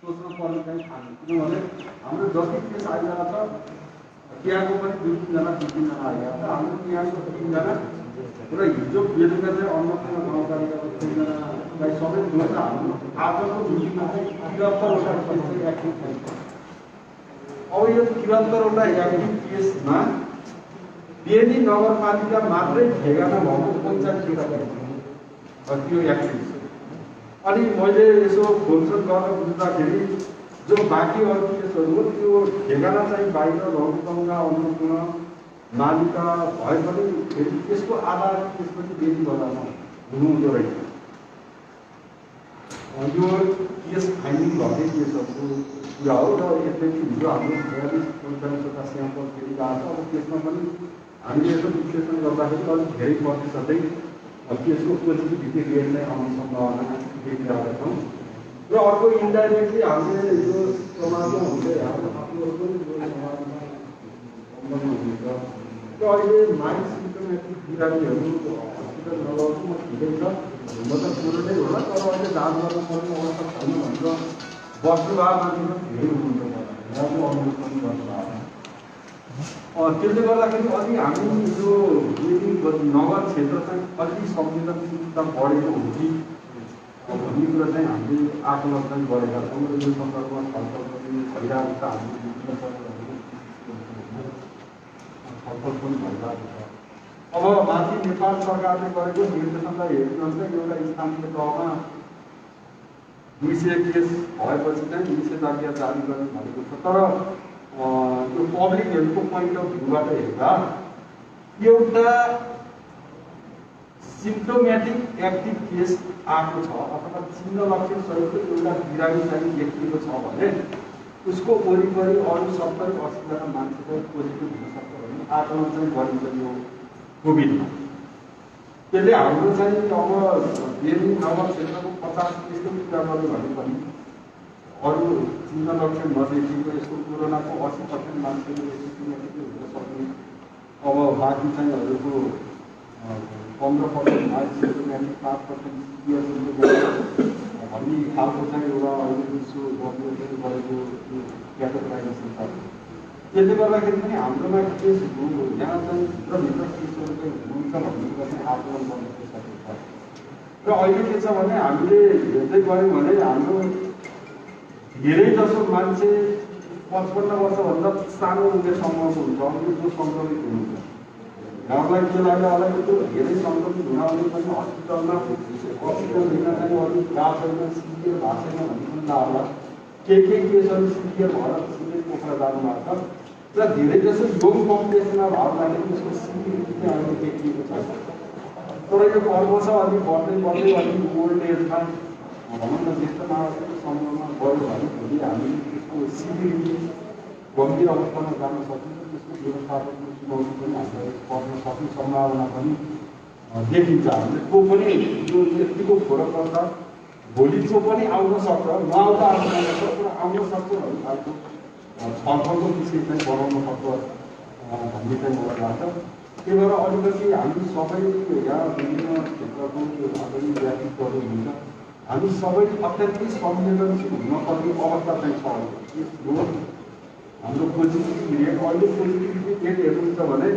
सोच्नु पर्ने चाहिँ ठान्नु, किनभने हाम्रो जति केस आइरहेको छ त्यहाँको पनि दुई तिनजना आइरहेको छ। हाम्रो त्यहाँको 3 जना र हिजो बेलुका चाहिँ अन्नपूर्ण गाउँपालिकाको 3 जनालाई सबै जोड्दा हाम्रो आजको मिटिङमा चाहिँ 73वटा केस चाहिँ एक्टिभ छैन। अब यो 73वटा एक्टिभ केसमा बेनी नगरपालिका मात्रै ठेगाना भएको 45 त्यो एक्टिभ छ। अनि मैले यसो खोलछोल गर्न बुझ्दाखेरि जो बाँकी अरू केसहरू हो त्यो ठेगाना चाहिँ बाहिर रौतङ्गा अन्नपूर्ण मालिका भए पनि फेरि त्यसको आधार त्यसपछि बेनी बजारमा हुनुहुँदो रहेछ। यो केस फाइन्डिङ गर्ने केसहरूको कुरा हो र यसले हिजो हाम्रो 42-45वटा स्याम्पल फेरि गएको छ। अब त्यसमा पनि हामीले यसो विश्लेषण गर्दाखेरि अलिक धेरै प्रतिशतै त्यसको पोजिटिभिटी रेट नै आउने सम्भावना देखिरहेका छौँ। र अर्को इन्डाइरेक्टली हामीले यो समाजमा हुँदै हाम्रो साथीहरूको समाजमा हुन्छ र अहिले माइल्ड सिम्टोमेटिक बिरामीहरू हस्पिटल नगएको म ठिकै छ, म त पुरै होला, तर अहिले जाँच गर्न पर्ने अवस्था छैन भनेर बस्नुभयो मान्छे धेरै हुनुहुन्छ यहाँको अनुरोध पनि गर्नुभयो। त्यसले गर्दाखेरि अलि हामी यो नगर क्षेत्र चाहिँ अलि संवेदनशीलता बढेको हो कि भन्ने कुरा चाहिँ हामीले आकलन चाहिँ गरेका छौँ र यो सन्दर्भमा छलफल पनि भइरहेको छ। हामीले छलफल पनि भइरहेको छ। अब माथि नेपाल सरकारले गरेको निर्देशनलाई हेर्नुहुन्छ, एउटा स्थानीय तहमा 200 केस भएपछि चाहिँ निषेधाज्ञा जारी गर्ने भनेको छ। तर यो पब्लिक हेल्थको पोइन्ट अफ भ्यूबाट हेर्दा एउटा सिम्टोमेटिक एक्टिभ केस आएको छ अथवा चिन्ह लक्षण सहितको एउटा बिरामी चाहिँ देखिएको छ भने उसको वरिपरि अरू 70-80 जना मान्छे चाहिँ पोजिटिभ हुन सक्छ भन्ने आकलन चाहिँ गरिन्छ यो कोभिडमा। त्यसले हाम्रो चाहिँ अब बेनी नगर क्षेत्रको 50 केसको कुरा गर्यो भने पनि अरू चिन्ह लक्षण नदेखिएको यसको कोरोनाको 80% मान्छेले सिम्टोमेटिक हुन सक्ने, अब बाँकी चाहिँ अरूको 15% सिम्टोमेटिक 5% सिभियर सिम्टोमेटिक भन्ने खालको चाहिँ एउटा अहिले विश्व गभर्मेन्टले गरेको क्याटेगोराइजेसन छ। त्यसले गर्दाखेरि पनि हाम्रोमा केस यहाँ चाहिँ भित्रभित्र केसहरू चाहिँ हुन्छ भन्ने कुरा चाहिँ आकलन गर्न सकेको छ। र अहिले के छ भने हामीले हेर्दै गयौँ भने हाम्रो धेरै जसो मान्छे 55 वर्षभन्दा सानो उमेरसम्मको हुन्छ, अनि जो सङ्क्रमित हुनुहुन्छ। घरलाई के लाग्यो होला त्यो धेरै सङ्क्रमित हुनाले पनि हस्पिटलमा अक्सिजन लिन चाहिँ अरू गाछ छैन, सिभियर भएको छैन भन्ने पनि होला। के केसहरू सिभियर भएर सिभियर पोखरा जानुभएको छ र धेरै जसो यङ पपुलेसनमा भावनाले उसको सिभिरिटी चाहिँ अहिले देखिएको छ। तर यो कर्म छ अलिक बढ्दै अलिक ओल्ड एजमा भनौँ न ज्येष्ठ नागरिकको समूहमा गयो भने भोलि हामीले त्यसको सिभिरिटी गम्भीर अवस्थामा जान सकिन्छ। त्यसको व्यवस्थापनको चुनौती पनि हामीलाई पर्न सक्ने सम्भावना पनि देखिन्छ। हामीले को पनि यो यतिको फरक गर्छ, भोलि जो पनि आउन सक्छ, नआउँदा आउन सक्छ, तर आउन सक्छ भन्ने खालको छलफलको विषय चाहिँ बनाउन सक्छ भन्ने चाहिँ मलाई लाग्छ। त्यही भएर अलिकति हामी सबै यहाँ विभिन्न क्षेत्रको आगामी व्यक्तित्वहरू हुन्छ, हामी सबै अत्यन्तै संवेदनशील हुनुपर्ने अवस्था चाहिँ छ। यो हाम्रो पोजिटिभिटी रेट अहिले पोजिटिभिटी रेट हेर्नुहुन्छ भने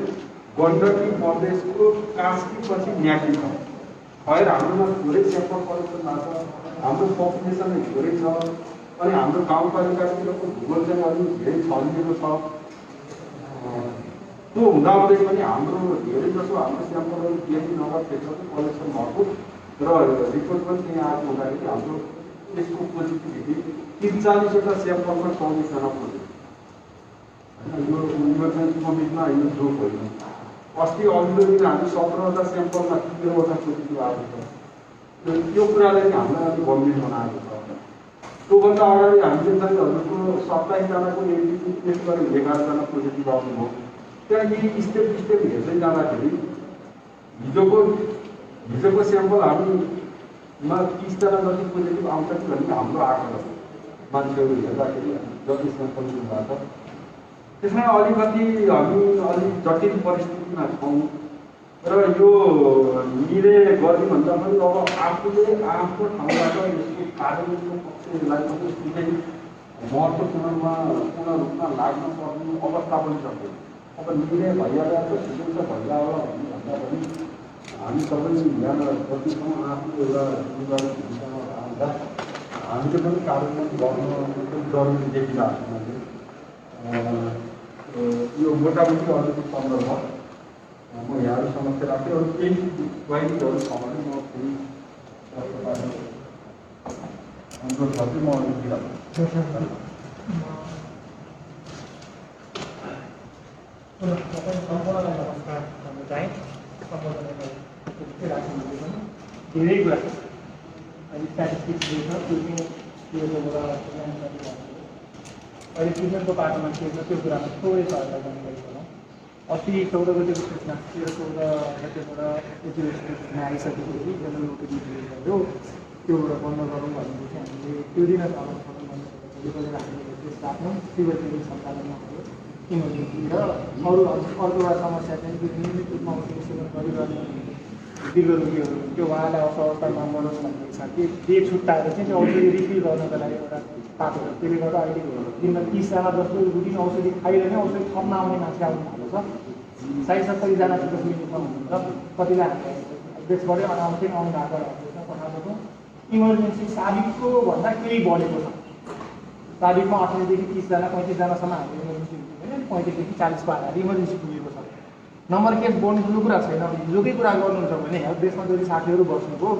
गण्डकी प्रदेशको कास्कीपछि न्याकी छ। खैर हाम्रोमा थोरै स्याम्पल कलेक्सन भएको छ, हाम्रो पपुलेसन थोरै छ, अनि हाम्रो गाउँपालिकातिरको भूगोल चाहिँ अलिक धेरै छरिएको छ। त्यो हुँदाहुँदै पनि हाम्रो धेरै जसो हाम्रो स्याम्पलहरू बेनी नगर क्षेत्रको कलेक्सन भएको र रिपोर्ट पनि त्यहाँ आएको हुँदाखेरि हाम्रो त्यसको पोजिटिभिटी 43वटा स्याम्पलमा 24 जना पुग्यो। यो चाहिँ कोभिडमा होइन, जोक होइन। अस्ति अघिल्लो दिन हामी 17वटा स्याम्पलमा 13वटा पोजिटिभ आएको छ। त्यो कुराले चाहिँ हामीलाई अलिक गम्भीर बनाएको छ। त्योभन्दा अगाडि हामीले चाहिँ हजुरको 27 जनाको एनटिपी टेस्ट गरेर 11 जना पोजिटिभ आउनुभयो। त्यहाँ यी स्टेप हेर्दै जाँदाखेरि हिजोको स्याम्पल हामीमा 30 जना जति पोजिटिभ आउँछ कि भन्ने हाम्रो आकलन मान्छेहरू हेर्दाखेरि जति स्याम्पल लिनुभएको छ। त्यसमा अलिकति हामी अलिक जटिल परिस्थितिमा छौँ र र यो हामीले गर्नुभन्दा पनि अब आफूले आफ्नो ठाउँबाट यसको कार्यान्वयनको पक्षलाई पनि निकै महत्त्वपूर्ण रूपमा लाग्न पर्ने अवस्था पनि छ। अब निर्णय भइहाल्छ ठिकै छ भइहाल्यो भन्दा पनि हामी सबै यहाँ जतिसम्म आफ्नो एउटा जिम्मेवारी भूमिकामा रहँदा हामीले पनि कार्यान्वयन गर्न एकदम जरुरी देखिरहेको छ। यो मोटामोटी अहिलेको सन्दर्भ म यहाँहरू समक्ष राखेँ। अरू केही क्वाइरीहरू छ भने म फेरि अनुरोध गर्छु। म अलिक सम्पूर्णलाई नमस्कार भन्न चाहेँ। सम्बोधनलाई धेरै कुरा अहिले स्ट्याटिस्टिक्स जो छ त्यो चाहिँ अहिले ट्रिटमेन्टको बाटोमा के छ त्यो कुरामा थोरै सहायता गर्ने गरेको छौँ। अस्ति 14 गतिको सूचना 13-14 गतिबाट एजुकेसन आइसकेपछि जनरल ओपिडी भयो त्योबाट बन्द गरौँ भनेको चाहिँ हामीले त्यो दिन भोलि गरेर हामीले त्यस आफ्नो सिभिल क्लिनिक सञ्चालनमा भयो इमर्जेन्सी र अरू अर्को समस्या चाहिँ त्यो नियमित रूपमा औषधि सेवन गरिरहने दीर्घ रोगीहरू त्यो उहाँलाई असवस्थामा मरोस् भन्ने छ कि डे छुट्टाएर चाहिँ त्यो औषधि रिफिल गर्नको लागि एउटा पाएको छ। त्यसले गर्दा अहिले दिनमा 30जना जस्तो रुटिन औषधि खाइरहने औषधि थप्न आउने मान्छे आउनु भएको छ। 60-70जना जस्तो क्लिनिकमा हुनुहुन्छ। कतिलाई देशबाटै अनाउँछ आउनु भएको पठाएको छौँ। इमर्जेन्सी साबिकको भन्दा केही बढेको छ। साबिकमा 18 देखि 30जना 35जनासम्म हामीले इमर्जेन्सी हुन्थ्यो भने 35 देखि 40को आधार इमर्जेन्सी पुगेको छ। नम्बर केस बढ्नु ठुलो कुरा छैन। हिजोकै कुरा गर्नुहुन्छ भने हेल्थ डेस्कमा जति साथीहरू बस्नुभयो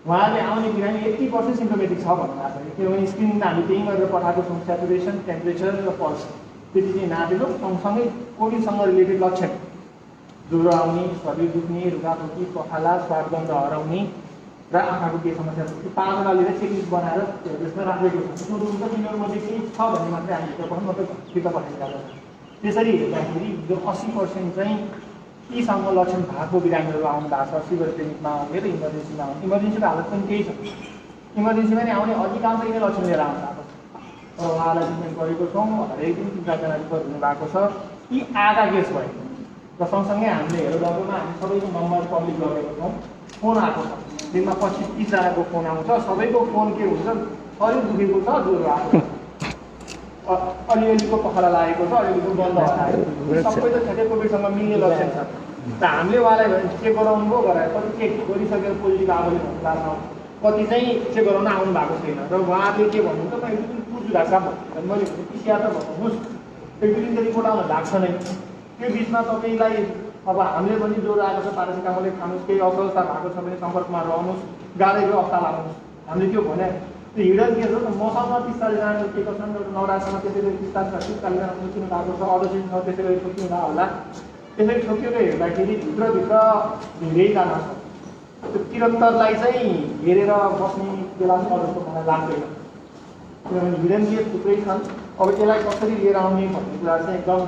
उहाँले आउने बिरामी 80% सिम्टोमेटिक छ भन्नुभएको छ। किनभने स्क्रिनमा हामी त्यही गरेर पठाएको छौँ। सेचुरेसन, टेम्परेचर र पल्स त्यति चाहिँ नापेलो सँगसँगै कोभिडसँग रिलेटेड लक्षण ज्वरो आउने, शरीर दुख्ने, रुगाखोकी, पखाला, स्वादगन्ध हराउने र आँखाको के समस्या छ त्यो 5वटा लिएर चेकलिस्ट बनाएर त्यसमा राखेको छ। सोध्नुहुन्छ तिनीहरूमध्ये केही छ भन्ने मात्रै हामी पठाउनु मात्रै फिर्ता पठाइरहेको छ। त्यसरी हेर्दाखेरि जो 80% चाहिँ यीसँग लक्षण भएको बिरामीहरू आउनु भएको छ। सिभिल क्लिनिकमा आउने र इमर्जेन्सीमा आउने। इमर्जेन्सीको हालत पनि त्यही छ। इमर्जेन्सीमा नि आउने अधिकांश यिनै लक्षण लिएर आउनु भएको छ। र उहाँलाई ट्रिटमेन्ट गरेको छौँ। हरेक दिन 3-4जना रिफर हुनुभएको छ। यी आधा केस भयो र सँगसँगै हामीले हेर्दामा हामी सबैको नम्बर पब्लिक गरेको छौँ। फोन आएको छ। दिनमा 25-30जनाको फोन आउँछ। सबैको फोन के हुन्छ, शरीर दुखेको छ, ज्वरो आएको छ, अलिअलिको पखाला लागेको छ, अलिअलिको गन्ध हराएको छ। सबै त ठ्याक्कै कोभिडसँग मिल्ने लक्षण छ। त हामीले उहाँलाई चेक गराउनु भयो गरायो। कति चेक गरिसकेर पोजिटिभ आएकोले भन्नु कति चाहिँ चेक गराउन आउनु भएको छैन। र उहाँले के भन्नुहुन्छ, म एक दिन पुर्छु ढाक्छा भन्नु। मैले PCR त भन्नुहोस्, एक दिन त रिपोर्ट आउन लाग्छ नै। त्यो बिचमा तपाईँलाई अब हामीले पनि ज्वरो आएको छ पारासिटामोल खानुहोस्, केही अस्वस्थता भएको छ भने सम्पर्कमा रहनुहोस्, गाडीको अवस्था लाग्नुहोस्। हामीले त्यो भने त्यो हिडन के छ त मसँग 30-40जना जोडिएको छन्। नौरासँग त्यसैले 40-40जना ठोकिनु भएको छ। अरू चिज त्यसैले ठोकिनु भएको होला। त्यसरी ठोकिएको हेर्दाखेरि भित्रभित्र धेरैजना छ। त्यो 73लाई चाहिँ हेरेर बस्ने बेला छ जस्तो मलाई लाग्दैन। किनभने हिडन केस थुप्रै छन्। अब यसलाई कसरी लिएर आउने भन्ने कुरा चाहिँ एकदम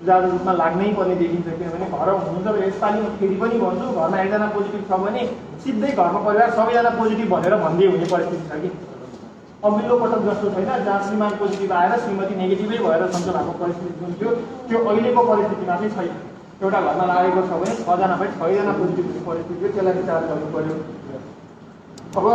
सुझाव रूपमा लाग्नै पर्ने देखिन्छ। किनभने घर हुनुहुन्छ र यसपालि म फेरि पनि भन्छु, घरमा एकजना पोजिटिभ छ भने सिधै घरमा परिवार सबैजना पोजिटिभ भनेर भन्दै हुने परिस्थिति छ कि अघिल्लो पटक जस्तो छैन जहाँ श्रीमान पोजिटिभ आएर श्रीमती नेगेटिभै भएर सन्चो भएको परिस्थिति हुन्थ्यो। त्यो अहिलेको परिस्थितिमा चाहिँ छैन। एउटा घरमा लागेको छ भने 6जना भए 6जना पोजिटिभ हुने परिस्थिति हो। त्यसलाई विचार गर्नु पर्यो। अब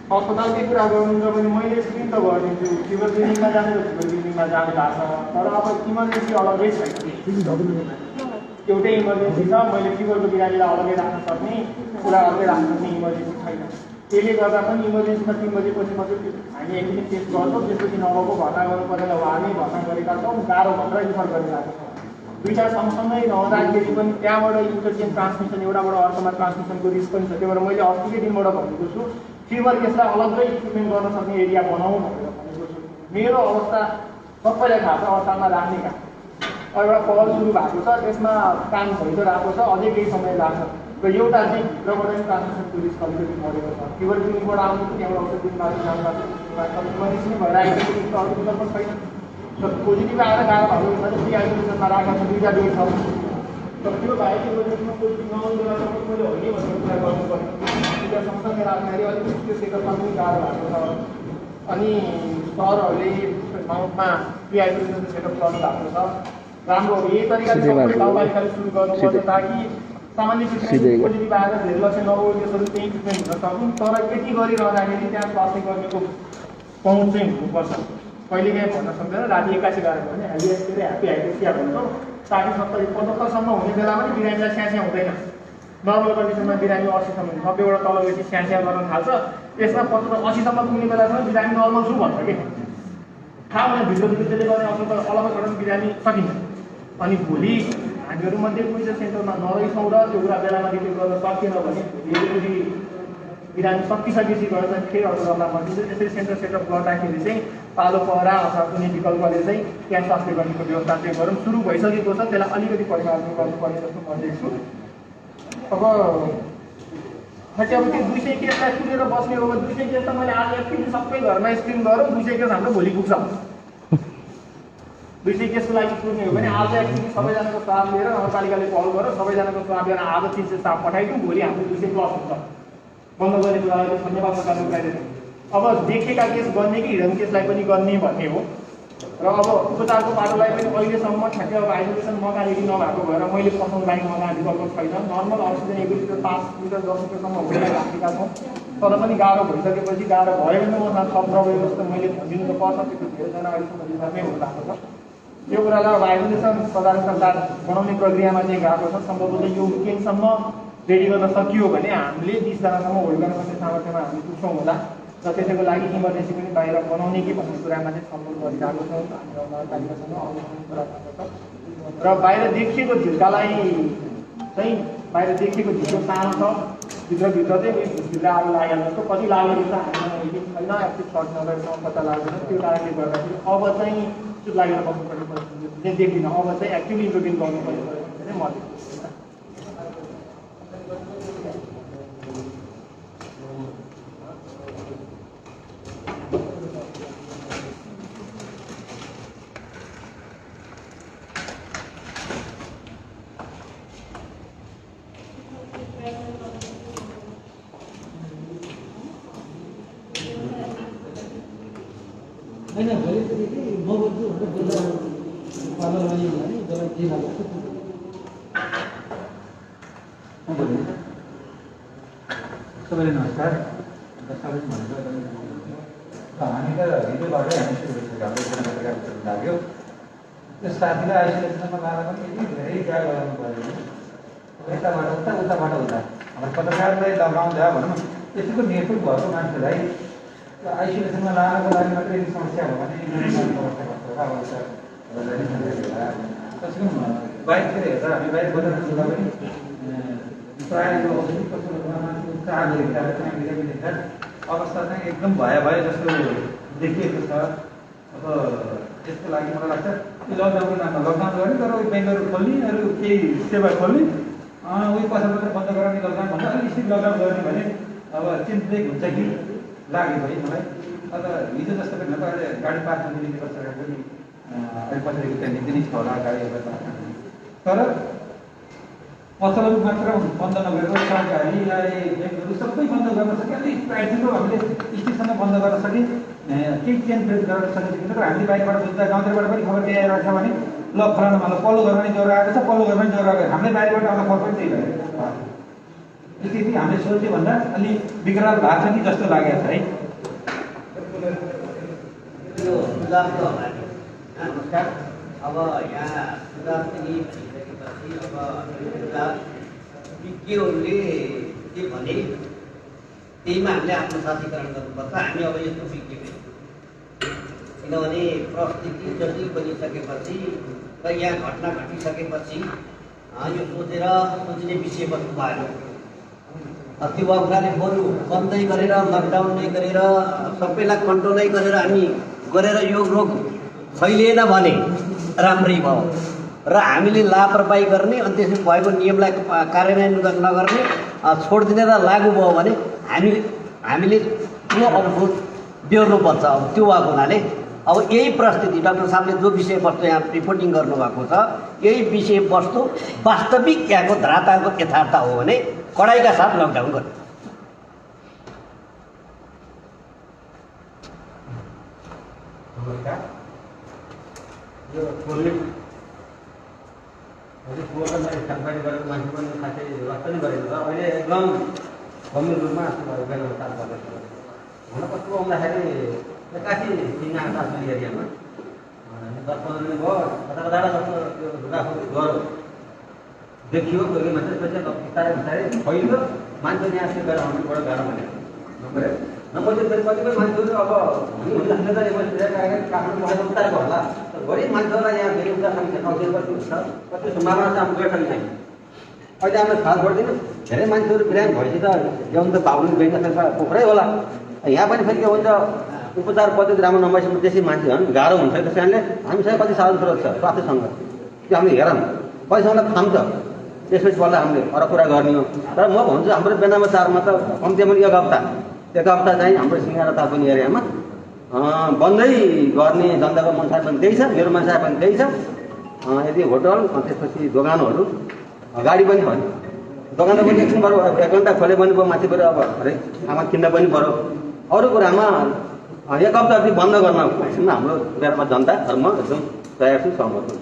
अस्पतालकै कुरा गर्नुहुन्छ भने मैले स्क्रिन त गरिदिन्छु। फिभर क्लिनिकमा जाने र फिभर क्लिनिकमा जानु भएको छ। तर अब इमर्जेन्सी अलगै छैन। एउटै इमर्जेन्सी छ। मैले फिभरको बिरामीलाई अलगै राख्न सक्ने, कुरा अलगै राख्न सक्ने इमर्जेन्सी छैन। त्यसले गर्दा पनि इमर्जेन्सीमा 3 बजेपछि मात्रै हामी एकदिन टेस्ट गर्छौँ। त्यसपछि नभएको भर्ना गर्नु परेर उहाँले भर्ना गरेका छौँ। गाह्रो भनेर रिफर गरिरहेको छौँ। दुईवटा सँगसँगै रहँदाखेरि पनि त्यहाँबाट इन्टरचेन्ज ट्रान्समिसन एउटाबाट अर्कोमा ट्रान्समिसनको रिस्क पनि छ। त्यही भएर मैले अस्तिकै दिनबाट भनेको छु फिभर केसलाई अलग्गै ट्रिटमेन्ट गर्न सक्ने एरिया बनाऊ भनेर भनेको छु। मेरो अवस्था सबैलाई थाहा छ। अस्पतालमा राख्ने काम अब एउटा पहल सुरु भएको छ। त्यसमा काम भइरहेको छ। अझै केही समय लाग्छ। र एउटा चाहिँ भित्रबाट पनि ट्रान्समिसनको रिस्क अलिकति बढेको छ। फिभर क्लिनिकबाट आउने त्यहाँबाट औषधि माथि जाँदा इमर्जेन्सी भएर आइसकेपछि त अरू विकल्प छैन। तर पोजिटिभ आएर गाह्रो भएको भने फ्री आइसोलेसनमा राखेको छ। 2टा बेड छ। तर त्यो बाहेक इमर्जेन्सीमा पोजिटिभ नआउने बेलासम्म मैले होइन भनेर कुरा गर्नु पर्यो। 2टा सँगसँगै राख्दाखेरि अलिकति त्यो सेटअपमा पनि गाह्रो भएको छ। अनि सरहरूले माउन्टमा प्री आइसोलेसन सेटअप गर्नु भएको छ। राम्रो हो। यही तरिकाले सबै गाउँपालिकाले सुरु गर्नुपर्छ ताकि सामान्य ट्रिटमेन्ट पोजिटिभ आएर धेरै लक्षण नभएकोहरू त्यही ट्रिटमेन्ट हुन सक्छौँ। तर यति गरिरहँदाखेरि त्यहाँ स्वास्थ्य कर्मीको पहुँच चाहिँ हुनुपर्छ। कहिलेकाहीँ भन्न सक्दैन, राति 81 गएर भने ह्याप्पी हाइड्रोसिया भन्छौँ 60, 70, 75सम्म हुने बेलामा पनि बिरामीलाई स्यास्या हुँदैन। नर्मल कन्डिसनमा बिरामी 80सम्म 90बाट तल गएपछि स्यास्या गर्न थाल्छ। यसमा 75, 80सम्म पुग्ने बेलासम्म बिरामी नर्मल छु भन्छ कि थाहा हुने भित्र त्यसले गर्ने असर त अलग गरेर बिरामी सकिन्छ। अनि भोलि हामीहरू मध्ये कोही चाहिँ सेन्टरमा नरहेछौँ र त्यो कुरा बेलामा डिटेक्ट गर्न सकिएन भने फेरि बिरामी सकिसकेपछि गएर चाहिँ फेरि अरू गर्दा भनिन्छ। त्यसरी सेन्टर सेटअप गर्दाखेरि चाहिँ पालो पहरा अथवा कुनै विकल्पले चाहिँ त्यहाँ स्वास्थ्य कर्मीको व्यवस्था चाहिँ गरौँ। सुरु भइसकेको छ, त्यसलाई अलिकति परिमार्जन गर्नुपर्ने जस्तो म देख्छु। अब त्यो 200 केसलाई कुरेर बस्ने हो भने 200 केस त मैले आज एकचोटि सबै घरमा स्क्रिन गरौँ, 200 केस हाम्रो भोलि पुग्छ। 200 केसको लागि कुर्ने हो भने आज एकचोटि सबैजनाको स्वाब लिएर नगरपालिकाले पहल गरेर सबैजनाको स्वाब लिएर आज 300 स्टाफ पठाइदिउँ, भोलि हाम्रो 200 प्लस हुन्छ। बन्द गर्ने कुरालाई धन्यवाद सरकारले उठाइदिनु। अब देखेका केस गर्ने कि हिडन केसलाई पनि गर्ने भन्ने हो। र अब उपचारको बाटोलाई पनि अहिलेसम्म ठ्याक्कै अब आइसोलेसन मगा रेडी नभएको भएर मैले पठाउनु लागि मगा विकल्प छैन। नर्मल अक्सिजन 1 लिटर 5 लिटर 10 लिटरसम्म हुने राखेका छौँ। तर पनि गाह्रो भइसकेपछि गाह्रो भयो भने मसँग थप नभएको जस्तो मैले भनिदिनु त पर्छ। त्यो धेरैजना अहिलेसम्म रिजर्भमै हुनुभएको छ। यो कुरालाई अब आइसोलेसन सधारण सरकार बनाउने प्रक्रियामा चाहिँ गएको छ। सम्भवतः यो विकेन्डसम्म रेडी गर्न सकियो भने हामीले 20 जनासम्म होल्ड गर्न सक्ने सामर्थ्यमा हामी पुग्छौँ होला। र त्यसैको लागि इमर्जेन्सी पनि बाहिर बनाउने कि भन्ने कुरामा चाहिँ छलफल गरिरहेको छौँ। हाम्रो नगरपालिकासँग आउने कुरा भएको छ। र बाहिर देखिएको झिल्कालाई चाहिँ बाहिर देखिएको झिल्को सानो छ, भित्रभित्र चाहिँ झिल्का आगो लागेको जस्तो कति लागेको छ हामीलाई छैन, एक्टिभ सर्ट नगरेसम्म पत्ता लाग्दैन। त्यो कारणले गर्दाखेरि अब चाहिँ चुप लागेर बस्नुपर्ने परिस्थिति चाहिँ देख्दिनँ। अब चाहिँ एक्टिभली इम्प्लिमेन्ट गर्नुपर्ने परिस्थिति चाहिँ म देख्छु। होइन भोलिदेखि म बोल्छु भनेर बोल्दा पार्लरमा यो भने जसलाई के लाग्छ सबैले नमस्कार। सबैले भनेको हामी त हिजोबाटै हामी सुरु गरिसक्यो। हाम्रो एकजना पत्रकार लाग्यो त्यो साथीलाई आइसोलेसनमा लाँदा पनि यति धेरै त्याग गर्नु पऱ्यो। यताबाट उता उताबाट उता हाम्रो पत्रकारलाई लगाउँदा भनौँ यतिको नेतृत्व भएको मान्छेलाई आइसोलेसनमा लानको लागि मात्रै यदि समस्या हो भने बाहिरतिर हेर्दा हामी बाहिर बोलेर सुन्दा पनि प्रायःको औषधि पसलहरूमा मान्छेको चार्जहरू हेर्दा अवस्था चाहिँ एकदम भए जस्तो देखिएको छ। अब यसको लागि मलाई लाग्छ यो लकडाउनको नाममा लकडाउन गर्ने तर ब्याङ्कहरू खोल्ने अरू केही सेवा खोल्ने उयो पसल मात्रै बन्द गराउने लकडाउन भन्दा अलिक स्ट्रिक्ट लकडाउन गर्ने भने अब चेन्ज ब्रेक हुन्छ कि लाग्यो है मलाई। अब हिजो जस्तो पनि अहिले गाडी पार्क गर्ने सरकार पनि अहिले पछाडिको त्यहाँ निकै छ होला गाडीहरू तर पसलहरू मात्र बन्द नगरेर सरकारी ब्याङ्कहरू सबै बन्द गर्न सक्यो। अलिक प्राइभेटको हामीले स्टेसनमा बन्द गर्न सक्यो, केही चेन्ज ब्रेक गर्न सकिन्छ। तर हामीले बाहिरबाट बुझ्दा गाउँतिरबाट पनि खबर के आइरहेको छ भने ल फलाना मलाई पल्लो घरमा पनि ज्वरो आएको छ, पल्लो घरमा पनि ज्वरो आएको। हामीले बाहिरबाट आउँदा खबर पनि त्यही भयो। यति हामीले सोच्यो भन्दा अलि विकराल भएको छ कि जस्तो लागेको छ है। नमस्कार। अब यहाँ सुझाव पनि भनिसकेपछि अब सुझाव विज्ञहरूले के भने त्यहीमा हामीले आफ्नो साथीकरण गर्नुपर्छ। हामी अब यस्तो विज्ञ किनभने परिस्थिति जटिल बनिसकेपछि र यहाँ घटना घटिसकेपछि यो सोच्ने विषयवस्तु भएन। त्यो हुनाले बरु बन्दै गरेर लकडाउन नै गरेर सबैलाई कन्ट्रोलै गरेर हामी गरेर यो रोग फैलिएन भने राम्रै भयो। र हामीले लापरवाही गर्ने अनि त्यसपछि भएको नियमलाई कार्यान्वयन नगर्ने छोडिदिने र लागू भयो भने हामीले ठुलो अवरोध बेहोर्नुपर्छ। अब त्यो भएको हुनाले अब यही परिस्थिति डाक्टर साहबले जो विषयवस्तु यहाँ रिपोर्टिङ गर्नुभएको छ यही विषयवस्तु वास्तविक यहाँको धरातलको यथार्थ हो भने कडाइका साथ लकडाउन गर्नु। यो कोभिड दोकानदारी खानपानी गरेको मान्छे पनि खासै रस पनि गरेको छ। अहिले एकदम गम्भीर रूपमा बेलामा चाल गर्दैछ। हुन कस्तो आउँदाखेरि काशी सिङ्गा काश्मीर एरियामा 10-15 दिन भयो कता कता जस्तो त्यो ढुकाको घर देखियो। कोही मान्छे त्यसपछि बिस्तारै बिस्तारै फैलियो। मान्छे यहाँ चाहिँ गएर आउनुबाट गाह्रो भनेको नम्बर चाहिँ फेरि कतिपय मान्छेहरू अब हामीले त काठमाडौँ पढेर उतारेको होला। बढी मान्छेहरूलाई यहाँ फेरि उता खाने ठाउँतिर कति हुन्छ कति सम्भावना चाहिँ हाम्रो गएका छैन। अहिले हामीले थाहा गर्दैन धेरै मान्छेहरू बिरामी भएपछि त ल्याउनु त भाउनु गइन्छ पोखरै होला। यहाँ पनि फेरि के हुन्छ उपचार पद्धति राम्रो नभएपछि त्यसै मान्छे झन् गाह्रो हुन्छ। त्यस कारणले हामीसँग कति साधन स्रोत छ स्वास्थ्यसँग त्यो हामीले हेरौँ पैसालाई थाम्छ त्यसपछि बल्ल हामीले अरू कुरा गर्ने हो। तर म भन्छु हाम्रो बेनामा चारमा त कम्तीमा एक हप्ता चाहिँ हाम्रो सिङ्गारा तापनि एरियामा बन्दै गर्ने जनताको मनसाय पनि त्यही छ, मेरो मनसाय पनि त्यही छ। यदि होटल त्यसपछि दोकानहरू गाडी पनि भयो दोकान त पनि एकछिन बरु 1 घन्टा खोले पनि भयो माथि पऱ्यो अब हरेक सामान किन्न पनि पऱ्यो। अरू कुरामा 1 हप्ता अवधि बन्द गर्न एकछिनमा हाम्रो बेलामा जनताहरू म एकदम तयार छु सहमत छु।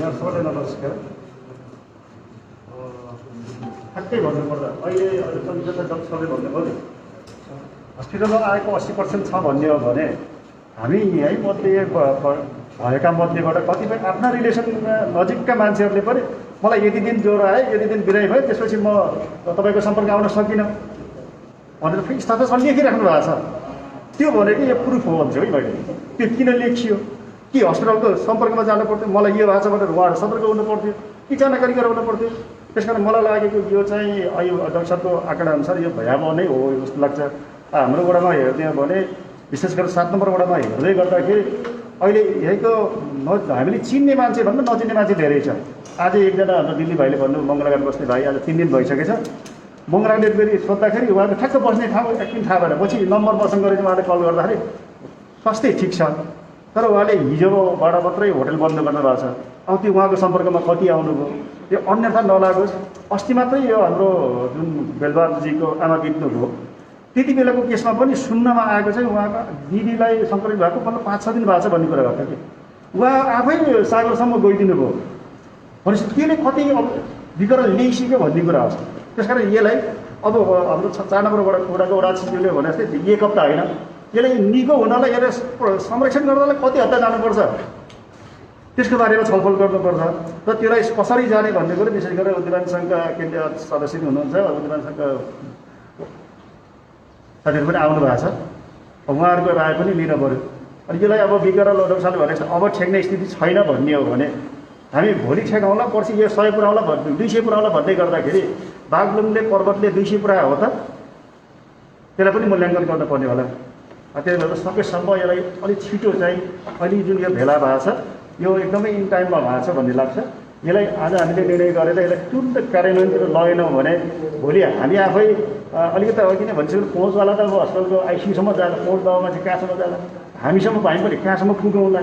यहाँ सबैलाई नमस्कार। ठ्याक्कै भन्नुपर्दा अहिले जनता डक्टरले भन्नुभयो नि हस्पिटलमा आएको 80% छ भन्ने हो भने हामी यहीँ मध्ये भएका मध्येबाट कतिपय आफ्ना रिलेसनमा नजिकका मान्छेहरूले पनि मलाई यति दिन ज्वरो आयो यति दिन बिरामी भयो त्यसपछि म तपाईँको सम्पर्क आउन सकिनँ भनेर फेरि स्टाटसमा लेखिराख्नु भएको छ। त्यो भनेको यो प्रुफ हो भन्छु है मैले। त्यो किन लेखियो कि हस्पिटलको सम्पर्कमा जानु पर्थ्यो मलाई यो भएको छ भनेर उहाँहरू सतर्क हुनु पर्थ्यो कि जानकारी गराउनु पर्थ्यो। त्यस कारण मलाई लागेको यो चाहिँ यो डाक्टर साहबको आँकडा अनुसार यो भयावह नै हो जस्तो लाग्छ। हाम्रो वडामा हेर्ने हो भने विशेष गरेर 7 नम्बर वडामा हेर्दै गर्दाखेरि अहिले यहीँको हामीले चिन्ने मान्छे भन्दा नचिन्ने मान्छे धेरै छ। आज एकजना हाम्रो दिल्ली भाइले भन्नु मङ्गलाघाट बस्ने भाइ आज 3 दिन भइसकेछ। मङ्गलाघाटले फेरि सोद्धाखेरि उहाँको ठ्याक्क बस्ने ठाउँ एकदिन थाहा भएन। पछि नम्बर मसँग गरेर उहाँले कल गर्दाखेरि स्वास्थ्य ठिक छ तर उहाँले हिजोबाट मात्रै होटल बन्द गर्नुभएको छ। अब त्यो उहाँको सम्पर्कमा कति आउनुभयो यो अन्यथा नलागोस्। अस्ति मात्रै यो हाम्रो जुन बेलबहादुरजीको आमा बित्नुभयो त्यति बेलाको केसमा पनि सुन्नमा आएको चाहिँ उहाँको दिदीलाई सङ्क्रमित भएको मतलब 5-6 दिन भएको छ भन्ने कुरा भएको थियो। उहाँ आफै सागरसम्म गइदिनु भयो भनेपछि त्यसले कति अब विकरण ल्याइसक्यो भन्ने कुरा हो। त्यस कारण यसलाई अब हाम्रो 4 नम्बर वडाको वडा सिपिओले भने जस्तै 1 हप्ता होइन यसलाई निको हुनलाई यसलाई संरक्षण गर्नलाई कति हप्ता जानुपर्छ त्यसको बारेमा छलफल गर्नुपर्छ। र त्यसलाई कसरी जाने भन्ने कुरो विशेष गरेर उद्यमान सङ्घका केन्द्रीय सदस्य हुनुहुन्छ उद्यमान सङ्घका साथीहरू पनि आउनु भएको छ। उहाँहरूको राय पनि लिन पऱ्यो। अनि यसलाई अब विकरण डाक्टरले भनेको अब ठेक्ने स्थिति छैन भन्ने हो भने हामी भोलि ठेकाउँला पर्सि यो 100 पुऱ्याउँला 200 पुऱ्याउँला भन्दै गर्दाखेरि बागलुङले पर्वतले 200 पुऱ्यायो हो त त्यसलाई पनि मूल्याङ्कन गर्नुपर्ने होला। त्यही भएर सकेसम्म यसलाई अलिक छिटो चाहिँ अहिले जुन यो भेला भएको छ यो एकदमै इन टाइममा भएको छ भन्ने लाग्छ। यसलाई आज हामीले निर्णय गरेर यसलाई तुरन्त कार्यान्वयनतिर लगेनौँ भने भोलि हामी आफै अलिकति अघि नै भनिसक्यो पहुँचवाला त अब हस्पिटलको आइसियुसम्म जाला पहुँच दबामा चाहिँ कहाँसम्म जाला हामीसम्म हामी पनि कहाँसम्म पुगौँला।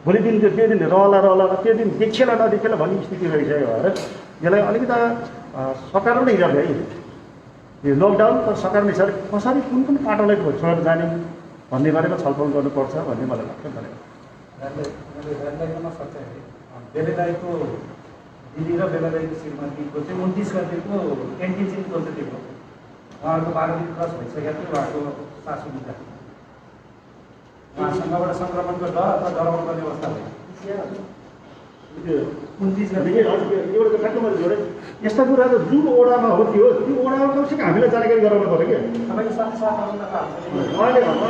भोलि दिन त्यो दिन रहला त्यो दिन देखेला नदेखेला भन्ने स्थिति रहिसक्यो भएर यसलाई अलिकति सकारात्मक हिसाबले है यो लकडाउन त सकारात्मक हिसाबले कसरी कुन पाटोलाई छोडेर जाने भन्ने बारेमा छलफल गर्नुपर्छ भन्ने मलाई लाग्छ। बेलादाईको दिदी र बेलादाईको श्रीमतीको चाहिँ 29 गतिको क्यान्टिन चाहिँ पोजिटिभ हो। उहाँहरूको 12 दिन क्रस भइसकेको थियो उहाँको सासू बिता उहाँसँगबाट सङ्क्रमणको डर अथवा डराउनु पर्ने अवस्था भयो। 29 गति यस्ता कुरा त जुन ओडामा हो त्यो ओडामा कमसेकम हामीलाई जानकारी गराउनु पर्यो क्या। तपाईँको साथी उहाँले भएको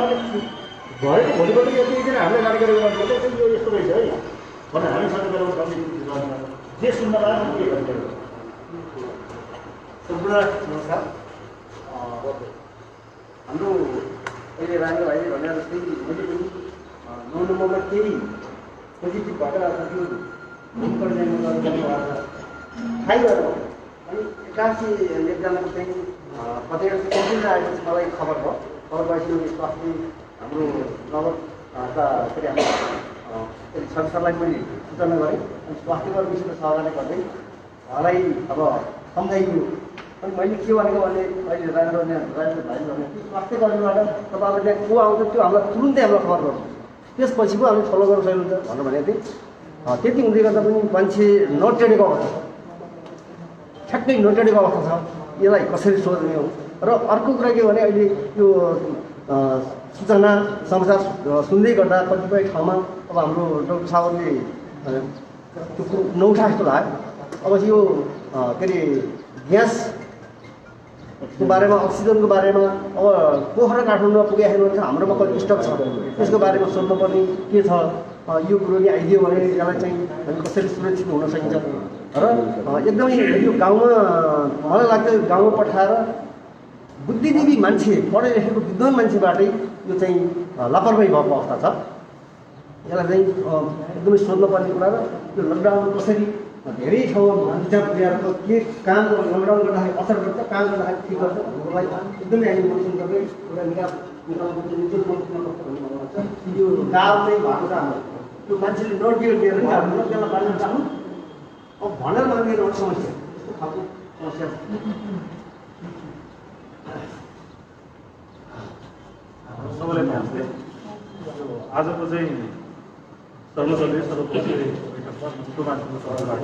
भोलिपल्ट यतिजना हामीलाई जानकारी गराउनु पर्छ यो यस्तो रहेछ है भने हामीसँग गराउनु सक्ने जे सुन्न लाग्यो के गर्नु सम्पूर्ण नमस्कार। हाम्रो अहिले राजेन्द्र भाइले भने जस्तै मैले पनि 9 नम्बरमा केही पोजिटिभ भएर त्यो भूमिकर्णमा गर्नुभएको छ थाहै भएर अनि एकासी एकजनाको चाहिँ कतिवटा कम्प्लेन आएपछि मलाई खबर भयो। खबर भएपछि स्वास्थ्य हाम्रो नगरका के अरे हाम्रो सरकारलाई पनि सूचना गरेँ अनि स्वास्थ्यको विषयमा सहकार्य गर्दै उहाँलाई अब सम्झाइयो। अनि मैले के भनेको भने अहिले राजेन्द्र भाइले भने स्वास्थ्य कर्मीबाट तपाईँहरूले त्यहाँ को आउँछ त्यो हामीलाई तुरुन्तै हामीलाई खबर गर्नु त्यसपछि पो हामी फलो गर्न सक्नुहुन्छ भनेर भनेको थिएँ। त्यति हुँदै गर्दा पनि मान्छे नटेरेको अवस्था छ, ठ्याक्कै नटेरेको अवस्था छ। यसलाई कसरी सोध्ने हो? र अर्को कुरा के भने अहिले यो सूचना समाचार सुन्दै गर्दा कतिपय ठाउँमा अब हाम्रो डाक्टर साहबले त्यो कुरो नउठा जस्तो लाग्यो। अब यो के अरे ग्यासको बारेमा, अक्सिजनको बारेमा अब पोखरा काठमाडौँमा पुगेको छ, हाम्रोमा कति स्टक छ त्यसको बारेमा सोध्नुपर्ने के छ। यो कुरो नि आइदियो भने यसलाई चाहिँ हामी कसरी सुरक्षित हुन सकिन्छ। र एकदमै यो गाउँमा मलाई लाग्छ गाउँमा पठाएर बुद्धिजीवी मान्छे, पढे लेखेको विद्वान मान्छेबाटै यो चाहिँ लापरवाही भएको अवस्था छ। यसलाई चाहिँ एकदमै सोध्नुपर्ने कुरा। र यो लकडाउन कसरी धेरै ठाउँमा विचार पुर्याएर के काम लकडाउन गर्दाखेरि असर गर्छ, काम गर्दाखेरि ठिक गर्छ भन्नुलाई एकदमै हामी मोटिभेसन गर्दै एउटा यो गाउँ चाहिँ भएको छ हाम्रो। त्यो मान्छेले नोट दिएर दिएर नि हाम्रो त्यसलाई बाँड्न चाहनु अब भनेर मान्ने एउटा समस्या, त्यस्तो खालको समस्या छ। सबैलाई नमस्ते। आजको चाहिँ सर्वदलीय सर्वपक्षीय बैठकमा उद्योगवाणीको तर्फबाट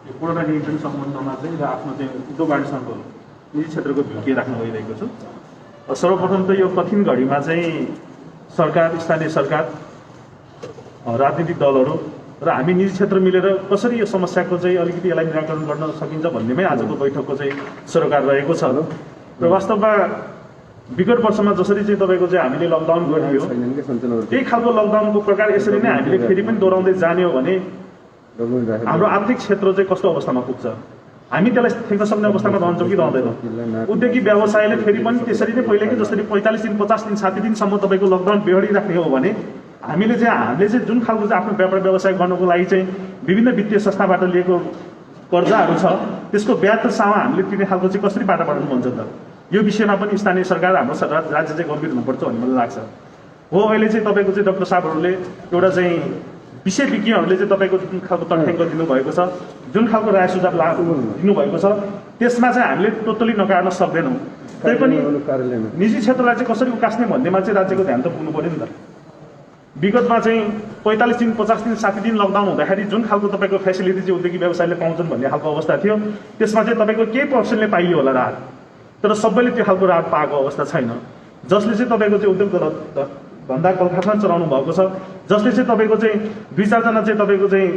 यो कोरोना नियन्त्रण सम्बन्धमा चाहिँ र आफ्नो चाहिँ उद्योगवाणीसँगको निजी क्षेत्रको भूमिका राख्न गइरहेको छु। सर्वप्रथम त यो कठिन घडीमा चाहिँ सरकार, स्थानीय सरकार, राजनीतिक दलहरू र हामी निजी क्षेत्र मिलेर कसरी यो समस्याको चाहिँ अलिकति यसलाई निराकरण गर्न सकिन्छ भन्नेमै आजको बैठकको चाहिँ सरोकार रहेको छ। र वास्तवमा विगत वर्षमा जसरी चाहिँ तपाईँको चाहिँ हामीले लकडाउन गरियो त्यही खालको लकडाउनको प्रकार यसरी नै हामीले फेरि पनि दोहोऱ्याउँदै जाने हो भने हाम्रो आर्थिक क्षेत्र चाहिँ कस्तो अवस्थामा पुग्छ? हामी त्यसलाई ठेक्न सक्ने अवस्थामा रहन्छौँ कि रहँदैनौँ? उद्योगी व्यवसायले फेरि पनि त्यसरी नै पहिलेकै जसरी 45 दिन 50 दिन 60 दिनसम्म तपाईँको लकडाउन बेहोरिराख्ने हो भने हामीले चाहिँ जुन खालको चाहिँ आफ्नो व्यापार व्यवसाय गर्नको लागि चाहिँ विभिन्न वित्तीय संस्थाबाट लिएको कर्जाहरू छ त्यसको ब्याज र सामा हामीले तिर्ने खालको चाहिँ कसरी बाटा बढाउनु भन्छ त? यो विषयमा पनि स्थानीय सरकार, हाम्रो राज्य चाहिँ गम्भीर हुनुपर्छ भन्ने मलाई लाग्छ। हो, अहिले चाहिँ तपाईँको चाहिँ डाक्टर साहबहरूले एउटा चाहिँ विषय विज्ञहरूले चाहिँ तपाईँको जुन खालको तथ्याङ्क दिनुभएको छ, जुन खालको राय सुझाव दिनुभएको छ त्यसमा चाहिँ हामीले टोटली नकार्न सक्दैनौँ। तैपनि निजी क्षेत्रलाई चाहिँ कसरी उकास्ने भन्नेमा चाहिँ राज्यको ध्यान त पुग्नु पऱ्यो नि त। विगतमा चाहिँ 45 दिन 50 दिन 60 दिन लकडाउन हुँदाखेरि जुन खालको तपाईँको फेसिलिटी चाहिँ उद्योगी व्यवसायले पाउँछन् भन्ने खालको अवस्था थियो, त्यसमा चाहिँ तपाईँको केही पर्सेन्टले पाइयो होला राहत, तर सबैले त्यो खालको राहत पाएको अवस्था छैन। जसले चाहिँ तपाईँको चाहिँ उद्योग धन्दा कलखासमा चलाउनु भएको छ, जसले चाहिँ तपाईँको चाहिँ 2-4 जना चाहिँ तपाईँको चाहिँ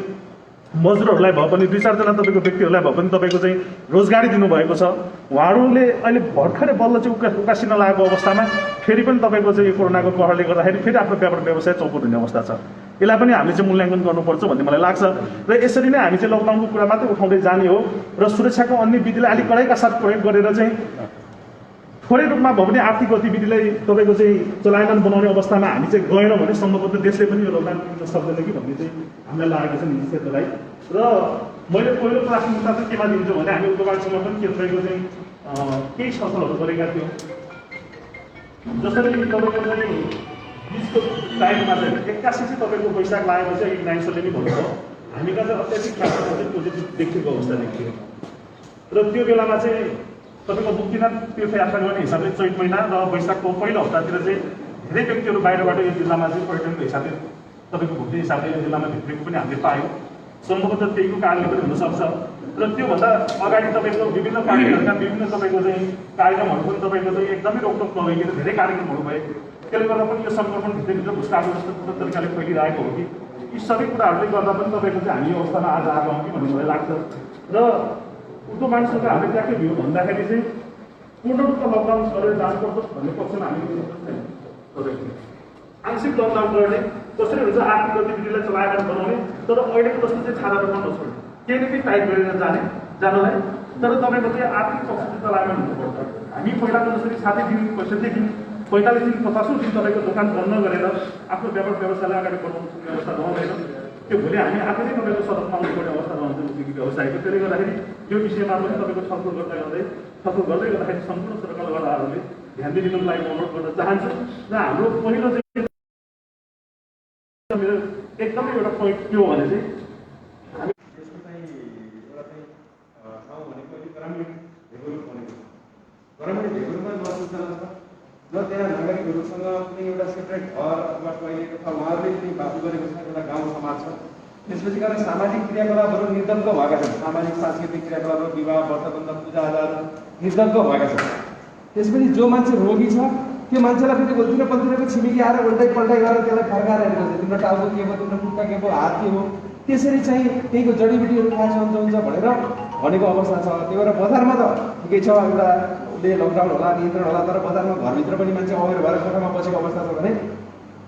मजदुरहरूलाई भए पनि 2-4 जना तपाईँको व्यक्तिहरूलाई भए पनि तपाईँको चाहिँ रोजगारी दिनुभएको छ, उहाँहरूले अहिले भर्खरै बल्ल चाहिँ उकासिन लागेको अवस्थामा फेरि पनि तपाईँको चाहिँ कोरोनाको कहरले गर्दाखेरि फेरि आफ्नो व्यापार व्यवसाय चौपट हुने अवस्था छ। यसलाई पनि हामीले चाहिँ मूल्याङ्कन गर्नुपर्छ भन्ने मलाई लाग्छ। र यसरी नै हामी चाहिँ लकडाउनको कुरा मात्रै उठाउँदै जाने हो र सुरक्षाको अन्य विधिलाई अलिक कडाइका साथ प्रयोग गरेर चाहिँ थोरै रूपमा भए पनि आर्थिक गतिविधिलाई तपाईँको चाहिँ चलायमान बनाउने अवस्थामा हामी चाहिँ गएनौँ भने सम्भवतः देशले पनि यो लकडाउन पुग्न सक्दैन कि भन्ने चाहिँ हामीलाई लागेको छ निजी क्षेत्रलाई। र मैले पहिलो प्राथमिकता चाहिँ केमा दिन्छु भने हामी उद्योगसँग पनि के तपाईँको चाहिँ केही छलफलहरू गरेका थियौँ। जसरी तपाईँको चाहिँ बिचको टाइममा चाहिँ 81 चाहिँ तपाईँको वैशाख लागेपछि अघि नाइन्सले नि भन्नुभयो हामी कहाँ चाहिँ अत्याधिक मात्रामा चाहिँ पोजिटिभ देखिएको अवस्था देखियो। र त्यो बेलामा चाहिँ तपाईँको मुक्तिनाथ तीर्थयात्रा गर्ने हिसाबले चैत महिना र वैशाखको पहिलो हप्तातिर चाहिँ धेरै व्यक्तिहरू बाहिरबाट यो जिल्लामा चाहिँ पर्यटनको हिसाबले तपाईँको घुम्ने हिसाबले यो जिल्लामा भित्रेको पनि हामीले पायौँ। सम्भवतः त्यहीको कारणले पनि हुनसक्छ। र त्योभन्दा अगाडि तपाईँको विभिन्न पार्टीहरूका विभिन्न तपाईँको चाहिँ कार्यक्रमहरू पनि तपाईँको चाहिँ एकदमै रोकटोक नभइकन धेरै कार्यक्रमहरू भए, त्यसले गर्दा पनि यो सङ्क्रमण भित्रभित्र भुस्टाको जस्तो तरिकाले फैलिरहेको हो कि यी सबै कुराहरूले गर्दा पनि तपाईँको चाहिँ हामी यो अवस्थामा आज आएको हौँ कि भन्ने मलाई लाग्छ। र उद्योगवाणीसँग हामीले ट्याक्कै भ्यू भन्दाखेरि चाहिँ पूर्ण रूपमा लकडाउन गरेर जानुपर्छ भन्ने पक्षमा हामी आंशिक लकडाउन गर्ने कसरी हुन्छ आर्थिक गतिविधिलाई चलायमान बनाउने, तर अहिलेको जस्तो चाहिँ छाडा रोक्न नछोड्ने, केही न केही टाइप गरेर जानलाई, तर तपाईँको चाहिँ आर्थिक पक्ष चाहिँ चलायमान हुनुपर्छ। हामी पहिलाको जसरी 60 दिन 65 दिन 45 दिन 50 दिन तपाईँको दोकान बन्द गरेर आफ्नो व्यापार व्यवसायलाई अगाडि बढाउनु सक्ने अवस्था रहँदैन। त्यो भोलि हामी आफै नै तपाईँको सडक पाउनु पर्ने अवस्था रहन्छ उद्योगी व्यवसायको। त्यसले गर्दाखेरि यो विषयमा पनि तपाईँको छलफल गर्दै गर्दाखेरि सम्पूर्ण सरकारवालाहरूले ध्यान दिनुको लागि म अनुरोध गर्न चाहन्छु। र हाम्रो पहिलो चाहिँ मेरो एकदमै एउटा पोइन्ट के हो भने चाहिँ हामी यसको चाहिँ एउटा चाहिँ ठाउँ भनेको अहिले ग्रामीण भेगुरुङ भनेको छ। ग्रामीण भेगुरुङमा न सूचना छ, न त्यहाँ नागरिकहरूसँग कुनै एउटा सेपरेट घर अथवा टोइलेट अथवा उहाँहरूले पनि बाटो गरेको छ एउटा गाउँ समाज छ। त्यसपछि गएर सामाजिक क्रियाकलापहरू निर्धक्क भएका छन्। सामाजिक सांस्कृतिक क्रियाकलापहरू, विवाह, व्रतबन्ध, पूजाआजाहरू निर्धक्क भएका छन्। त्यसपछि जो मान्छे रोगी छ त्यो मान्छेलाई फेरि बोल्तिर पल्तिरको छिमेकी आएर उल्टाइ पल्टाइ गरेर त्यसलाई फर्काएर हेर्नुहुन्छ, तिम्रो टाउको के भयो, तिम्रो खुट्टा के भयो, हात के हो, त्यसरी चाहिँ त्यहीको जडीबुटीहरू खान्छ हुन्छ भनेर भनेको अवस्था छ। त्यही भएर बजारमा त ठिकै छ, एउटा उसले लकडाउन होला, नियन्त्रण होला, तर बजारमा घरभित्र पनि मान्छे अवेर भएर कोठामा बसेको अवस्था छ भने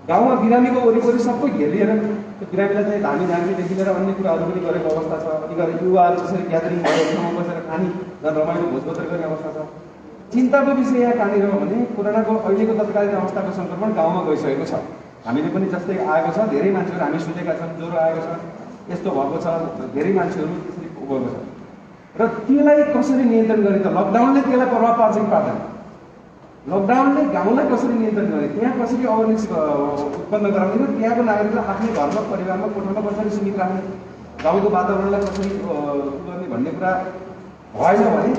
गाउँमा बिरामीको वरिपरि सबै घेरिएर त्यो बिरामीलाई चाहिँ धामीदेखि लिएर अन्य कुराहरू पनि गरेको अवस्था छ। अनि गएर युवाहरू त्यसरी ग्यादरिङ भएर ठाउँमा बसेर खाने झन् रमाइलो भोजभतेर गर्ने अवस्था छ। चिन्ताको विषय यहाँ कहाँनिर हो भने कोरोनाको अहिलेको तत्कालीन अवस्थाको सङ्क्रमण गाउँमा गइसकेको छ। हामीले पनि जस्तै आएको छ, धेरै मान्छेहरू हामी सुनेका छन्, ज्वरो आएको छ, यस्तो भएको छ, धेरै मान्छेहरू त्यसरी गएको छ। र त्यसलाई कसरी नियन्त्रण गर्ने त? लकडाउनले त्यसलाई प्रभाव पार्छ कि पार्दैन? लकडाउनले गाउँलाई कसरी नियन्त्रण गर्ने, त्यहाँ कसरी अवेरनेस उत्पन्न गराउने र त्यहाँको नागरिकलाई आफ्नै घरमा, परिवारमा, कोठामा कसरी सीमित राख्ने, गाउँको वातावरणलाई कसरी गर्ने भन्ने कुरा भएछ भने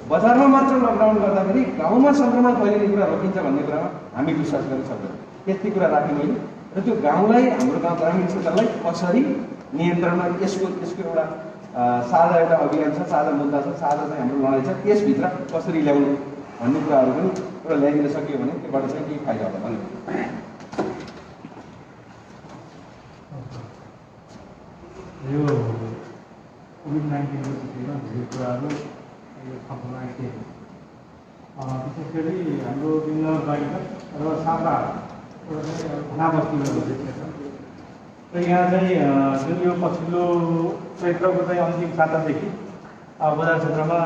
बजारमा मात्र लकडाउन गर्दाखेरि गाउँमा सङ्क्रमण फैलिने कुरा रोकिन्छ भन्ने कुरामा हामी विश्वास गर्न सक्दैनौँ। त्यति कुरा राखेँ मैले। र त्यो गाउँलाई, हाम्रो गाउँ ग्रामीण क्षेत्रलाई कसरी नियन्त्रणमा यसको एउटा साझा एउटा अभियान छ, साझा मुद्दा छ, साझा चाहिँ हाम्रो लडाइँ छ, त्यसभित्र कसरी ल्याउनु भन्ने कुराहरू पनि एउटा ल्याइदिन सकियो भने त्योबाट चाहिँ केही फाइदा होला भन्ने। यो कोभिड-19को स्थितिमा धेरै कुराहरू यो सम्पूर्ण आइसकेको छ। विशेष गरी हाम्रो विभिन्न बाहिर र सादा घना बस्तीमा बसेको छ। र यहाँ चाहिँ जुन यो पछिल्लो चैत्रको चाहिँ अन्तिम सातादेखि बजार क्षेत्रमा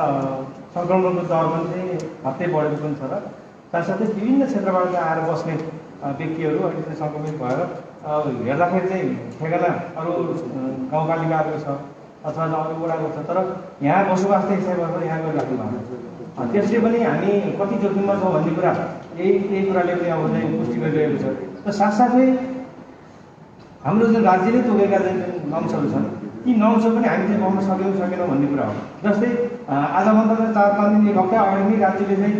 सङ्क्रमणको दर पनि चाहिँ हत्तै बढेको पनि छ। र साथसाथै विभिन्न क्षेत्रबाट आएर बस्ने व्यक्तिहरू अहिले चाहिँ सङ्क्रमित भएर हेर्दाखेरि चाहिँ ठेगाना अरू गाउँपालिकाहरूको छ अथवा अरू वडाको छ, तर यहाँ बसोबास चाहिँ यसै गरेर यहाँ गरिराख्नु भएको छ। त्यसले पनि हामी कति जोखिममा छौँ भन्ने कुरा यही कुराले पनि अब चाहिँ पुष्टि गरिरहेको छ। र साथसाथै हाम्रो जुन राज्यले तोकेका जुन नम्सहरू छन् ती नम्सहरू पनि हामी चाहिँ पाउन सकेनौँ भन्ने कुरा हो। जस्तै आजभन्दा 4-5 दिन हप्ता अगाडि नै राज्यले चाहिँ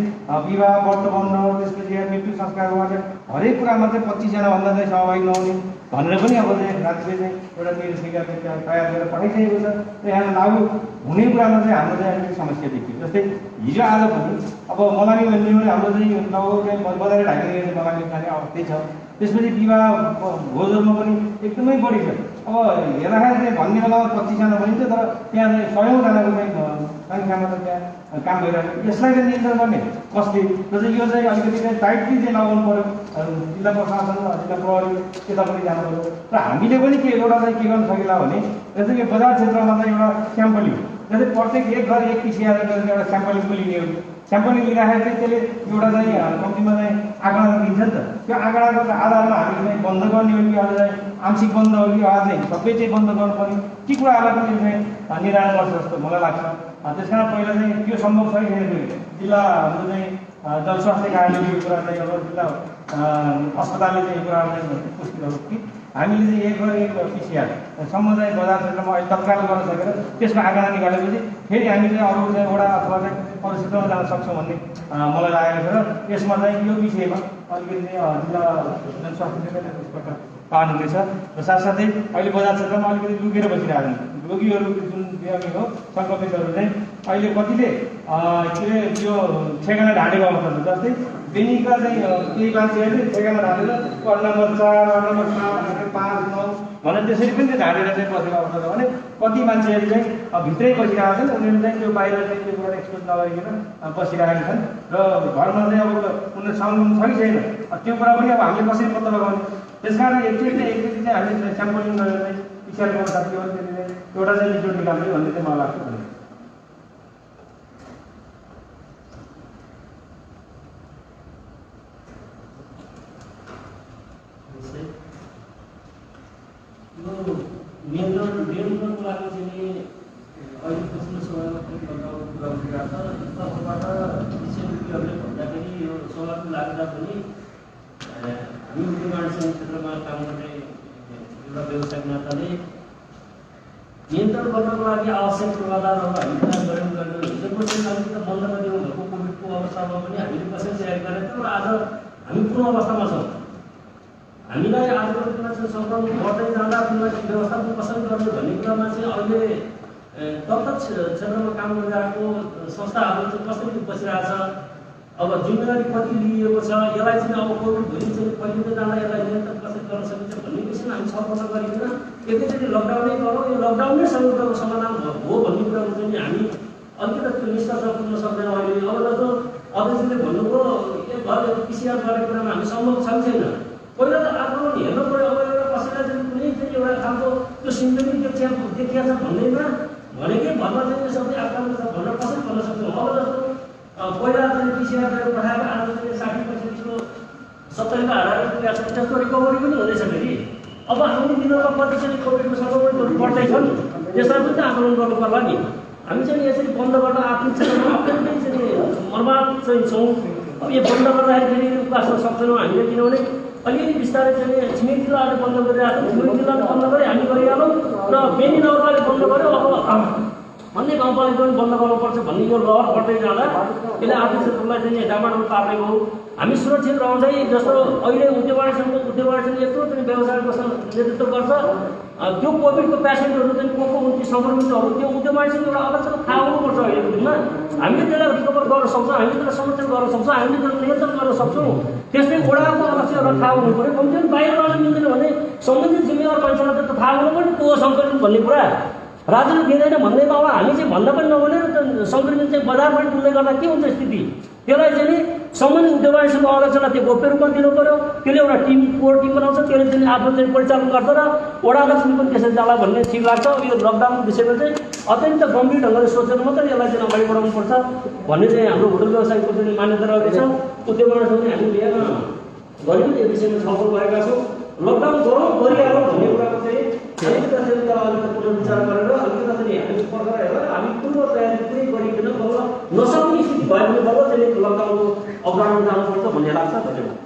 विवाह, व्रतबन्ध, त्यसपछि मृत्यु संस्कारमा चाहिँ हरेक कुरामा चाहिँ 25 जनाभन्दा चाहिँ सहभागी नहुने भनेर पनि अब चाहिँ राज्यले चाहिँ एउटा निर्देशिका तयार गरेर पठाइसकेको छ। र यहाँ लागु हुने कुरामा चाहिँ हाम्रो चाहिँ अलिकति समस्या देखियो। जस्तै हिजो आज पनि अब मलामी भन्ने हाम्रो चाहिँ लगभग बजारै ढाकिने मलामी खाने अवस्थै छ। त्यसपछि विवाह भोजहरूमा पनि एकदमै बढी छ। अब हेर्दाखेरि चाहिँ भन्ने बेलामा 25 जना भनिन्छ, तर त्यहाँ चाहिँ 100औं जनाको चाहिँ सङ्ख्यामा त त्यहाँ काम भइरहेको छ। यसलाई चाहिँ नियन्त्रण गर्ने कसले? जस्तै यो चाहिँ अलिकति चाहिँ टाइटली चाहिँ लगाउनु पऱ्यो, जिल्ला प्रशासन र जिल्ला प्रहरी यता पनि जानु पऱ्यो। र हामीले पनि एउटा चाहिँ के गर्न सकिला भने जस्तै कि बजार क्षेत्रमा चाहिँ एउटा स्याम्पलिङ, जस्तै प्रत्येक एक घर एक PCR एउटा स्याम्पलिङ लिने हो। स्याम्पलिङ लिँदाखेरि चाहिँ त्यसले एउटा चाहिँ कम्तीमा चाहिँ आँकडा दिन्छ नि त। त्यो आँकडाको आधारमा हामीले चाहिँ बन्द गर्ने हो कि अझ चाहिँ आंशिक बन्द हो कि अझ चाहिँ सबै चाहिँ बन्द गर्नुपर्ने, ती कुराहरूलाई पनि चाहिँ निराकरण गर्छ जस्तो मलाई लाग्छ। त्यस कारण पहिला चाहिँ त्यो सम्भव छैन। जिल्ला हाम्रो चाहिँ जनस्वास्थ्य कार्यालयले यो कुरा चाहिँ अब जिल्ला अस्पतालले चाहिँ यो कुरा चाहिँ पुष्टि गर्नु कि हामीले चाहिँ एक घर एक PCR सम्म चाहिँ बजार क्षेत्रमा अहिले तत्काल गर्न सकेर त्यसको आँकडा निकालेपछि फेरि हामी चाहिँ अरू चाहिँ वडा अथवा चाहिँ अरू क्षेत्रमा जान सक्छौँ भन्ने मलाई लागेको छ। र यसमा चाहिँ यो विषयमा अलिकति चाहिँ जिल्ला जनस्वास्थ्यले पनि यसबाट पार्नुहुनेछ। र साथसाथै अहिले बजार क्षेत्रमा अलिकति लुकेर बसिरहेको छन् रोगीहरू, जुन बिरामी हो सङ्क्रमितहरू चाहिँ अहिले कतिले के यो ठेगाना ढाँडेको अवस्था छ। जस्तै बेनीका चाहिँ केही मान्छेहरूले ठेगाना ढाँडेर वार्ड नम्बर 4, वार्ड नम्बर 7, 5, 9 भनेर त्यसरी पनि चाहिँ ढाँडेर चाहिँ बसेको अवस्था छ भने कति मान्छेहरू चाहिँ भित्रै बसिरहेका छन्। उनीहरू चाहिँ त्यो बाहिर चाहिँ त्यो कुरा एक्सपोज नगरिकन बसिरहेका छन् र घरमा चाहिँ अब उनीहरू सङ्क्रमण छ कि छैन त्यो कुरा पनि अब हामीले कसरी पत्ता लगाउने? त्यस कारण एकचोटि चाहिँ हामीले स्याम्पलिङ गरेर चाहिँ PCR गर्न सक्यो भने त्यसले एउटा चाहिँ रिजल्ट निकाल्ने भन्ने चाहिँ मलाई लाग्छ। नियन्त्रणको लागि चाहिँ अहिले पछिल्लो समयमा पनि गरिरहेको छ। तर्फबाट विषयहरूले भन्दाखेरि यो सहरको लाग्दा पनि हामी निर्माण क्षेत्रमा काम गर्ने एउटा व्यवसायिक नाताले नियन्त्रण गर्नको लागि आवश्यक पूर्वाधारहरू हामी तयार गऱ्यौँ गर्ने हिजोको चाहिँ अलिकति बन्द गरिदिनु भएको कोभिडको अवस्थामा पनि हामीले कसरी तयारी गरेका थियौँ र आज हामी कुन अवस्थामा छौँ? हामीलाई आजको दिनमा चाहिँ सङ्क्रमण बढ्दै जाँदा त्यसलाई व्यवस्थापन कसरी गर्ने भन्ने कुरामा चाहिँ अहिले तत्त क्षेत्रमा काम गरिरहेको संस्थाहरू चाहिँ कसरी बसिरहेछ, अब जिम्मेवारी कति लिएको छ, यसलाई चाहिँ अब कोभिड भोलि चाहिँ फैलिँदै जाँदा यसलाई नियन्त्रण कसरी गर्न सकिन्छ भन्ने विषयमा हामी छलफल गरिकन एकैचोटि लकडाउनै गरौँ, यो लकडाउनै समस्याको समाधान हो भन्ने कुरामा चाहिँ हामी अलिकति त्यो निष्कर्ष पुग्न सक्दैनौँ अहिले। अब जस्तो अध्यक्षले भन्नुभयो एक घर पिसिआर गरेको कुरामा हामी सम्भव छ कि छैन। पहिला त आक्रमण हेर्नु पऱ्यो, अब एउटा कसैलाई चाहिँ कुनै चाहिँ एउटा खालको त्यो सिम्टमी देखिया छ भन्दैमा भनेकै भन्न चाहिँ सबै आक्रमण छ भनेर कसरी भन्न सक्छौँ। अब जस्तो पहिला चाहिँ पिसिआर गरेर पठाएको आज चाहिँ 60% जस्तो 70 हाराले पुगेको छ, त्यसको रिकभरी पनि हुँदैछ फेरि। अब आउने दिनमा कति चाहिँ कोभिडको सङ्क्रमणहरू बढ्दैछन्, त्यसलाई पनि त आकलन गर्नु पर्ला नि। हामी चाहिँ यसरी बन्द गर्न आफ्नो क्षेत्रमा अत्यन्तै चाहिँ बर्बाद चाहिँ छौँ। अब यो बन्द गर्दाखेरि फेरि बाँच्न सक्दैनौँ हामीले, किनभने अलिअलि बिस्तारै चाहिँ छिमेकी जिल्लाहरूले बन्द गरिरहेको छ, छिमेकी जिल्लाले बन्द गरे हामी गरिहालौँ र बेनी नगरपालिकाले बन्द गर्यो, अब अन्य गाउँपालिका पनि बन्द गर्नुपर्छ भन्ने यो लहर बढ्दै जाँदा यसले आफ्नो क्षेत्रलाई चाहिँ डामाडोल पारेको हो। हामी सुरक्षित रहँदै जस्तो अहिले उद्योगवाडीसँग यत्रो चाहिँ व्यवसायको नेतृत्व गर्छ, त्यो कोभिडको पेसेन्टहरू चाहिँ को हुन् ती सङ्क्रमितहरू त्यो उद्योगवाडीसँग एउटा अलग थाहा हुनुपर्छ। अहिलेको दिनमा हामीले त्यसलाई रिकभर गर्न सक्छौँ, हामीले त्यसलाई संरक्षण गर्न सक्छौँ, हामीले त्यसलाई नियन्त्रण गर्न सक्छौँ। त्यसले वडाको अलग एउटा थाहा हुनु पऱ्यो। कमसेकम बाहिर गर्न मिल्दैन भने सम्बन्धित जिम्मेवार मान्छेलाई त थाहा हुनु पनि को सङ्क्रमित भन्ने कुरा राज्यले दिँदैन भन्दैमा अब हामी चाहिँ भन्दा पनि नभनेर त सङ्क्रमित चाहिँ बजारबाट डुल्दै गर्दा के हुन्छ स्थिति, त्यसलाई चाहिँ सम्बन्धित उद्योगवादीसँग आलोचना त्यो गोप्य रूपमा दिनु पऱ्यो। त्यसले एउटा कोर टिम बनाउँछ, त्यसले चाहिँ आफ्नो चाहिँ परिचालन गर्छ र वडाध्यक्षले पनि त्यसरी जाला भन्ने ठिक लाग्छ। यो लकडाउनको विषयमा चाहिँ अत्यन्त गम्भीर ढङ्गले सोचेर मात्रै यसलाई चाहिँ अगाडि बढाउनुपर्छ भन्ने चाहिँ हाम्रो होटल व्यवसायको चाहिँ मान्यता रहेको छ। उद्योगवादीसँग हामी लिएर गरिबी यो विषयमा छलफल गरेका छौँ। लकडाउन गरौँ गरिहालौँ भन्ने कुराको चाहिँ अलिकति पुनर्विचार गरेर अलिकति चाहिँ हामी फर्केर हेरेर हामी पूर्व तयारी पुरै गरिकन बल्ल नसक्ने स्थिति भयो भने बल्ल चाहिँ लकडाउनको अवधारणा जानुपर्छ भन्ने लाग्छ। धन्यवाद।